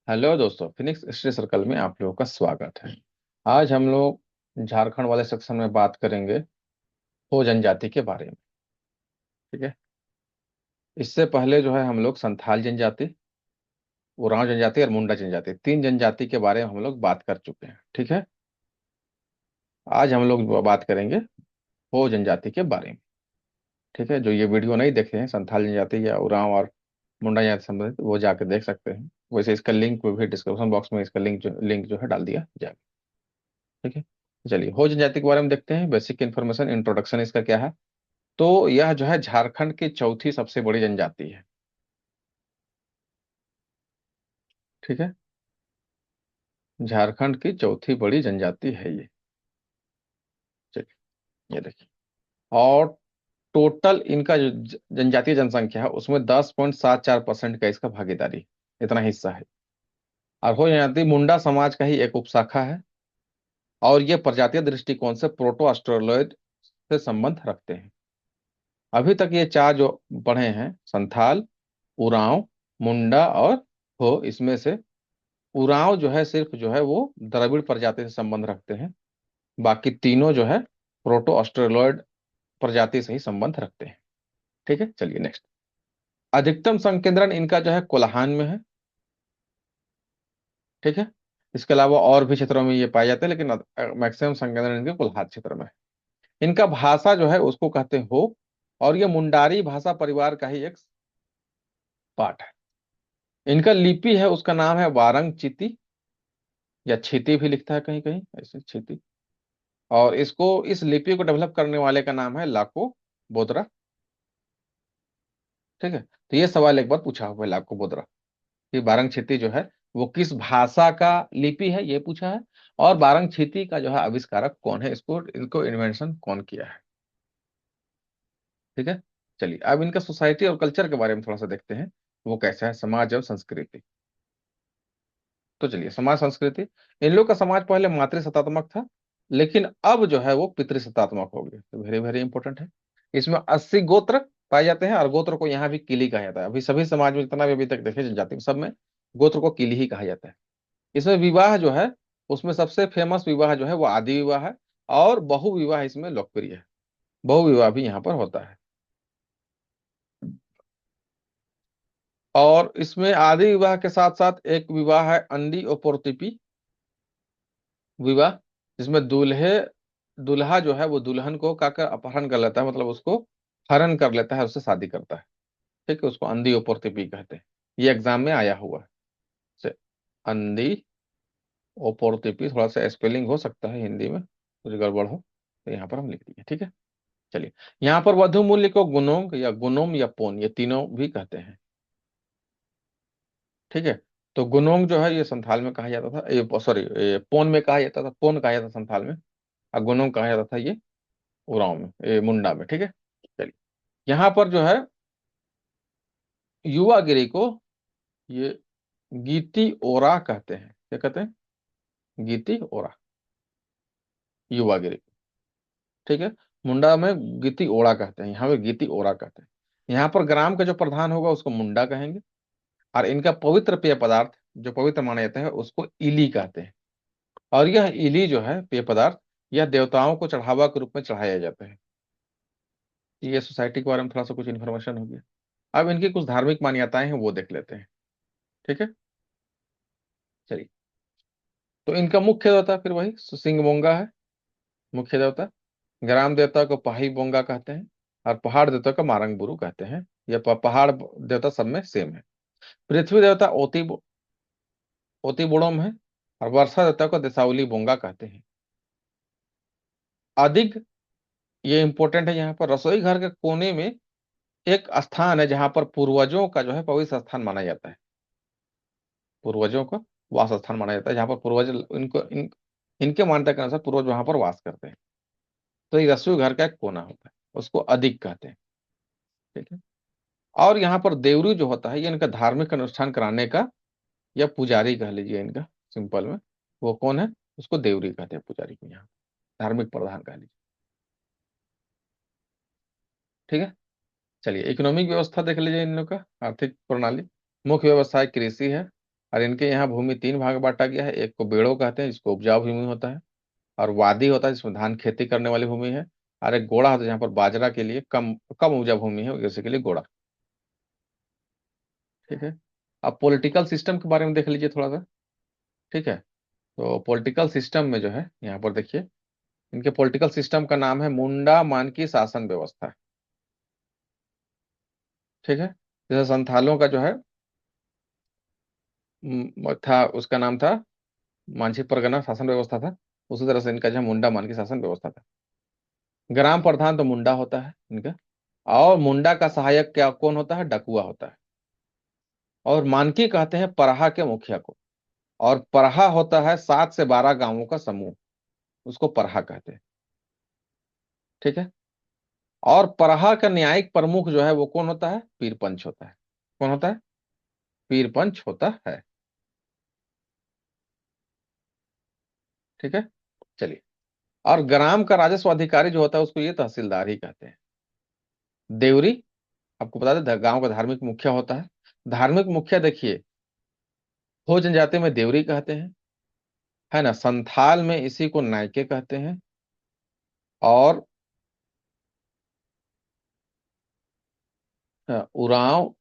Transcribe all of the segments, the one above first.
Hello दोस्तों, Phoenix history circle में आप लोगों का स्वागत है। आज हम लोग झारखंड वाले सेक्शन में बात करेंगे हो जनजाति के बारे में। ठीक है। इससे पहले जो है हम लोग संथाल जनजाति, उरांव जनजाति और मुंडा जनजाति, तीन जनजाति के बारे में हम लोग बात कर चुके हैं। ठीक है। आज हम लोग बात करेंगे हो जनजाति के बारे में। ठीक है। जो ये वीडियो नहीं देखे हैं संथाल जनजाति या उरांव और मुंडा जनजाति से संबंधित, वो जाके देख सकते हैं। वैसे इसका लिंक भी डिस्क्रिप्शन बॉक्स में इसका लिंक जो है डाल दिया जाएगा। ठीक है। चलिए हो जनजाति के बारे में देखते हैं। बेसिक इन्फॉर्मेशन, इंट्रोडक्शन इसका क्या है। तो यह जो है झारखंड की चौथी सबसे बड़ी जनजाति है। ठीक है। झारखंड की चौथी बड़ी जनजाति है ये। चलिए ये देखिए। और टोटल इनका जो जनजातीय जनसंख्या है उसमें 10.74% का इसका भागीदारी, इतना हिस्सा है। और हो जनजाति मुंडा समाज का ही एक उपशाखा है। और ये प्रजातीय दृष्टिकोण से प्रोटो ऑस्ट्रेलॉइड से संबंध रखते हैं। अभी तक ये चार जो पढ़े हैं, संथाल, उरांव, मुंडा और हो, इसमें से उरांव जो है सिर्फ जो है वो द्रविड़ प्रजाति से संबंध रखते हैं। बाकी तीनों जो है प्रोटो ऑस्ट्रेलॉइड प्रजाति से ही संबंध रखते हैं। ठीक है। चलिए नेक्स्ट। अधिकतम संकेंद्रण इनका जो है कोल्हान में है। ठीक है। इसके अलावा और भी क्षेत्रों में ये पाए जाते हैं, लेकिन मैक्सिमम संकेंद्रण इनके कोल्हान क्षेत्र में है। इनका भाषा जो है उसको कहते हैं हो। और ये मुंडारी भाषा परिवार का ही एक पार्ट है। इनका लिपि है, उसका नाम है वारंग चिती, या छिती भी लिखता है कहीं कहीं ऐसे, छिती। और इसको, इस लिपि को डेवलप करने वाले का नाम है लाको बोदरा। ठीक है। तो ये सवाल एक बार पूछा हुआ है लाको बोदरा कि बारंग छिती जो है वो किस भाषा का लिपि है, ये पूछा है। और बारंग छिती का जो है आविष्कारक कौन है, इसको इनको इन्वेंशन कौन किया है। ठीक है। चलिए अब इनका सोसाइटी और कल्चर के बारे में थोड़ा सा देखते हैं। वो कैसा है, समाज और संस्कृति। तो चलिए, समाज संस्कृति। इन लोग का समाज पहले मातृसत्तात्मक था, लेकिन अब जो है वो पितृसत्तात्मक हो गया। तो वेरी वेरी इंपॉर्टेंट है। इसमें 80 गोत्र पाए जाते हैं, और गोत्र को यहाँ भी किली कहा जाता है। अभी सभी समाज में जितना भी अभी तक देखे जनजाति में, सब में गोत्र को किली ही कहा जाता है। इसमें विवाह जो है, उसमें सबसे फेमस विवाह जो है वो आदि विवाह है। और बहु विवाह इसमें लोकप्रिय है। बहु विवाह भी यहाँ पर होता है। और इसमें आदि विवाह के साथ साथ एक विवाह है अंडी और विवाह, जिसमें दुल्हा जो है वो दुल्हन को का कर अपहरण कर लेता है, मतलब उसको हरण कर लेता है, उससे शादी करता है। ठीक है। उसको अंधी ओपोर्तिपी कहते हैं। ये एग्जाम में आया हुआ है। से अंधी ओपोर्तिपी, थोड़ा सा स्पेलिंग हो सकता है हिंदी में कुछ गड़बड़ हो, तो यहाँ पर हम लिख दिए। ठीक है। चलिए, यहाँ पर वधु मूल्य को गुणोंग या गुणोम या पोन, ये तीनों भी कहते हैं। ठीक है। तो गुणोंग जो है ये संथाल में कहा जाता था, ये सॉरी, पोन में कहा जाता था, पोन कहा जाता था संथाल में। और गुणोंग कहा जाता था ये उरांव में, मुंडा में। ठीक है। चलिए, यहाँ पर जो है युवागिरी को ये गीति ओरा कहते हैं। क्या कहते हैं? गीति ओरा, युवागिरी। ठीक है। मुंडा में गीति ओरा कहते हैं, यहाँ पे गीति ओरा कहते हैं। यहाँ पर ग्राम का जो प्रधान होगा उसको मुंडा कहेंगे। और इनका पवित्र पेय पदार्थ जो पवित्र माना जाता है उसको इली कहते हैं। और यह इली जो है पेय पदार्थ, यह देवताओं को चढ़ावा के रूप में चढ़ाया जाता है। ये सोसाइटी के बारे में थोड़ा सा कुछ इन्फॉर्मेशन हो गया। अब इनकी कुछ धार्मिक मान्यताएं हैं, वो देख लेते हैं। ठीक है। चलिए, तो इनका मुख्य देवता फिर वही सिंह बोंगा है, मुख्य देवता। ग्राम देवता को पाही बोंगा कहते हैं। और पहाड़ देवता को मारंग बुरु कहते हैं। ये पहाड़ देवता सब में सेम है। पृथ्वी देवता ओती बुड़ोम है। और वर्षा देवता को देसावली बोंगा कहते हैं। अधिक, ये इंपॉर्टेंट है, यहाँ पर रसोई घर के कोने में एक स्थान है जहां पर पूर्वजों का जो है पवित्र स्थान माना जाता है। पूर्वजों का वास स्थान माना जाता है, जहां पर पूर्वज इनके मान्यता के अनुसार पूर्वज वहां पर वास करते हैं। तो ये रसोई घर का एक कोना होता है, उसको अधिक कहते हैं। ठीक है। और यहाँ पर देवरी जो होता है, ये इनका धार्मिक अनुष्ठान कराने का, या पुजारी कह लीजिए इनका, सिंपल में वो कौन है, उसको देवरी कहते हैं, पुजारी को यहाँ धार्मिक प्रधान कह लीजिए। ठीक है। चलिए, इकोनॉमिक व्यवस्था देख लीजिए इन लोग का, आर्थिक प्रणाली। मुख्य व्यवसाय कृषि है। और इनके यहाँ भूमि तीन भाग बांटा गया है। एक को बेड़ो कहते हैं, जिसको उपजाऊ भूमि होता है, और वादी होता है जिसमें धान खेती करने वाली भूमि है, और एक गोड़ा होता है जहाँ पर बाजरा के लिए कम कम उपजाऊ भूमि है, जैसे के लिए गोड़ा। ठीक है। अब पॉलिटिकल सिस्टम के बारे में देख लीजिए थोड़ा सा। ठीक है। तो पॉलिटिकल सिस्टम में जो है यहाँ पर देखिए, इनके पॉलिटिकल सिस्टम का नाम है मुंडा मानकी शासन व्यवस्था। ठीक है। जैसे संथालों का जो है था, उसका नाम था मांझी परगना शासन व्यवस्था था। उसी तरह से इनका जो है मुंडा मानकी शासन व्यवस्था था। ग्राम प्रधान तो मुंडा होता है इनका, और मुंडा का सहायक क्या कौन होता है? डकुआ होता है। और मानकी कहते हैं परहा के मुखिया को। और परहा होता है 7 से 12 गांवों का समूह, उसको परहा कहते हैं। ठीक है। और परहा का न्यायिक प्रमुख जो है वो कौन होता है? पीर पंच होता है। कौन होता है? पीर पंच होता है। ठीक है। चलिए। और ग्राम का राजस्व अधिकारी जो होता है उसको ये तहसीलदार ही कहते हैं। देवरी, आपको बता दें गांव का धार्मिक मुखिया होता है। धार्मिक मुखिया देखिए, हो जनजाति में देवरी कहते हैं, है ना, संथाल में इसी को नायके कहते हैं, और उरांव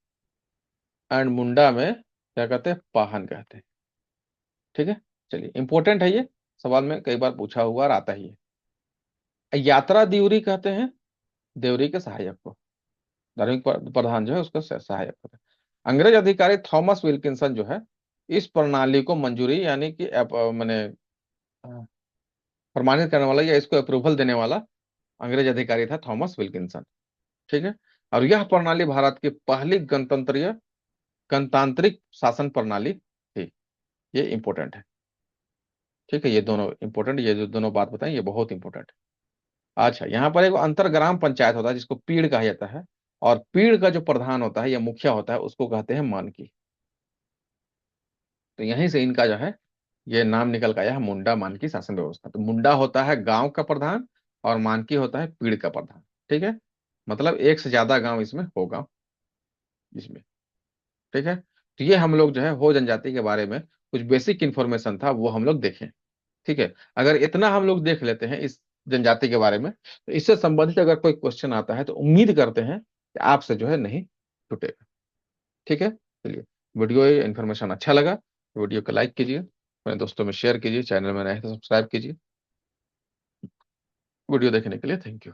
एंड मुंडा में क्या कहते हैं? पाहन कहते हैं। ठीक है। चलिए, इंपॉर्टेंट है ये, सवाल में कई बार पूछा हुआ और आता ही है। यात्रा देवरी कहते हैं देवरी के सहायक को। धार्मिक प्रधान जो है उसका सहायक होता है। अंग्रेज अधिकारी थॉमस विल्किंसन जो है इस प्रणाली को मंजूरी यानी कि माने प्रमाणित करने वाला या इसको अप्रूवल देने वाला अंग्रेज अधिकारी था थॉमस विल्किंसन। ठीक है। और यह प्रणाली भारत की पहली गणतांत्रिक शासन प्रणाली थी। ये इंपॉर्टेंट है। ठीक है। ये दोनों इंपॉर्टेंट, ये जो दोनों बात बताएं ये बहुत इंपॉर्टेंट है। अच्छा, यहाँ पर एक अंतर ग्राम पंचायत होता है जिसको पीड़ कहा जाता है, और पीड़ का जो प्रधान होता है या मुखिया होता है उसको कहते हैं मानकी। तो यहीं से इनका जो है ये नाम निकल के आया है, मुंडा मानकी शासन व्यवस्था। तो मुंडा होता है गांव का प्रधान, और मानकी होता है पीड़ का प्रधान। ठीक है। मतलब एक से ज्यादा गांव इसमें होगा इसमें। ठीक है। तो ये हम लोग जो है हो जनजाति के बारे में कुछ बेसिक इंफॉर्मेशन था वो हम लोग देखें। ठीक है। अगर इतना हम लोग देख लेते हैं इस जनजाति के बारे में, तो इससे संबंधित अगर कोई क्वेश्चन आता है तो उम्मीद करते हैं कि आपसे जो है नहीं छूटेगा। ठीक है। चलिए, वीडियो इन्फॉर्मेशन अच्छा लगा तो वीडियो को लाइक कीजिए, अपने दोस्तों में शेयर कीजिए, चैनल में नए हैं तो सब्सक्राइब कीजिए। वीडियो देखने के लिए थैंक यू।